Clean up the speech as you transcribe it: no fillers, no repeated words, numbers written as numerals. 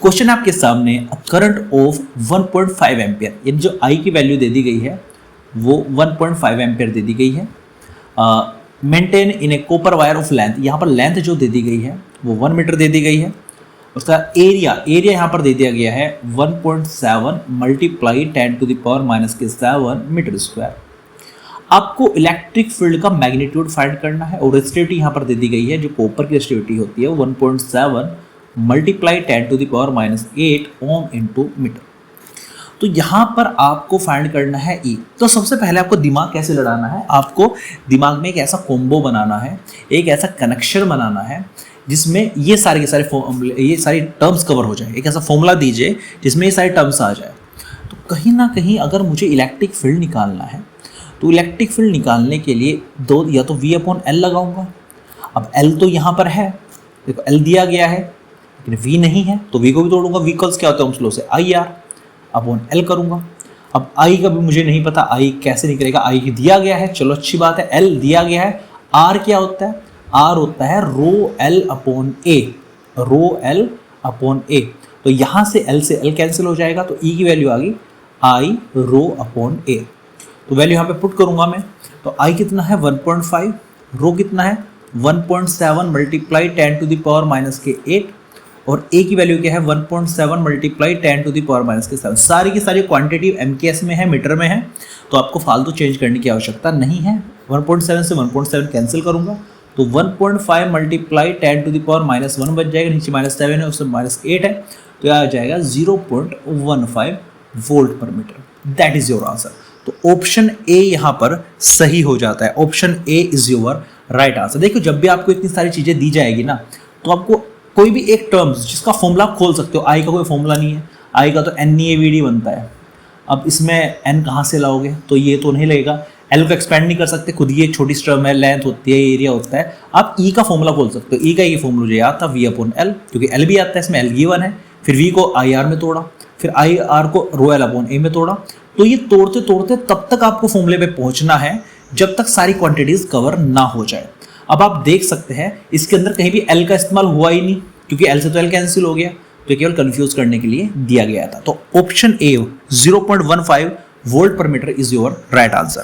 Question आपके सामने current of 1.5 ampere, यानी जो आई की वैल्यू दे दी गई है वो 1.5 एम्पियर दे दी गई है। Maintain in A copper wire of length, यहाँ पर लेंथ जो दे दी गई है वो 1 मीटर दे दी गई है। उसका एरिया यहाँ पर दे दिया गया है 1.7 मल्टीप्लाई 10⁻⁻7 मीटर स्क्वायर। आपको इलेक्ट्रिक फील्ड का मैग्नीट्यूड फाइंड करना है और रेजिस्टिविटी यहाँ पर दे दी गई है, जो कॉपर की रेजिस्टिविटी होती है 1.7 मल्टीप्लाई 10⁻⁸ ओम इंटू मीटर। तो यहाँ पर आपको फाइंड करना है ई। तो सबसे पहले आपको दिमाग कैसे लड़ाना है, आपको दिमाग में एक ऐसा कॉम्बो बनाना है, एक ऐसा कनेक्शन बनाना है जिसमें ये सारे ये सारी टर्म्स कवर हो जाए। एक ऐसा फॉर्मूला दीजिए जिसमें ये सारे टर्म्स आ जाए। तो कहीं ना कहीं अगर मुझे इलेक्ट्रिक फील्ड निकालना है तो इलेक्ट्रिक फील्ड निकालने के लिए दो या तो V/L लगाऊंगा। अब L तो यहाँ पर है, देखो L दिया गया है लेकिन V नहीं है तो V को भी तोड़ूंगा। V इक्वल्स क्या होता है ओम्स लॉ से IR/L करूंगा। अब I का भी मुझे नहीं पता, I कैसे निकलेगा, I दिया गया है, चलो अच्छी बात है, L दिया गया है। R क्या होता है, R होता है ρL/A। तो यहाँ से L से L कैंसिल हो जाएगा तो E की वैल्यू आ गई I ρA। तो वैल्यू यहाँ पे पुट करूंगा मैं, तो I कितना है 1.5, रो कितना है 1.7 मल्टीप्लाई 10⁻⁻8 और A की वैल्यू क्या है 1.7 मल्टीप्लाई 10⁻⁻7। सारी की सारी क्वांटिटी MKS में है, मीटर में है, तो आपको फालतू चेंज करने की आवश्यकता नहीं है। 1.7 से 1.7 कैंसिल करूंगा तो 1.5 मल्टीप्लाई 10⁻⁻1 बच जाएगा, नीचे -7 है उससे -8 है, तो यह आ जाएगा 0.15 volt per metre. That is your answer. तो ऑप्शन ए यहाँ पर सही हो जाता है। Option A is your right answer. देखो जब भी आपको इतनी सारी चीजें दी जाएगी ना तो आपको कोई भी एक टर्म्स जिसका फॉर्मूला आप खोल सकते हो। आई का कोई फॉर्मूला नहीं है, आई का तो NeAVD बनता है। अब इसमें n कहाँ से लाओगे, तो ये तो नहीं लगेगा। L को एक्सपेंड नहीं कर सकते, खुद ये एक छोटी टर्म है, लेंथ होती है, एरिया होता है। आप E का फॉर्मूला खोल सकते हो। E का ये फॉर्मूला मुझे याद था V/L, क्योंकि L भी आता है, इसमें L गिवन है। फिर V को IR में तोड़ा, फिर IR को ρL/A में तोड़ा। तो ये तोड़ते तोड़ते तब तक आपको फॉर्मूले पे पहुंचना है जब तक सारी क्वांटिटीज कवर ना हो जाए। अब आप देख सकते हैं इसके अंदर कहीं भी L का इस्तेमाल हुआ ही नहीं, क्योंकि L से तो L कैंसिल हो गया, तो केवल कंफ्यूज करने के लिए दिया गया था। तो option A 0.15 volt per metre is your right answer.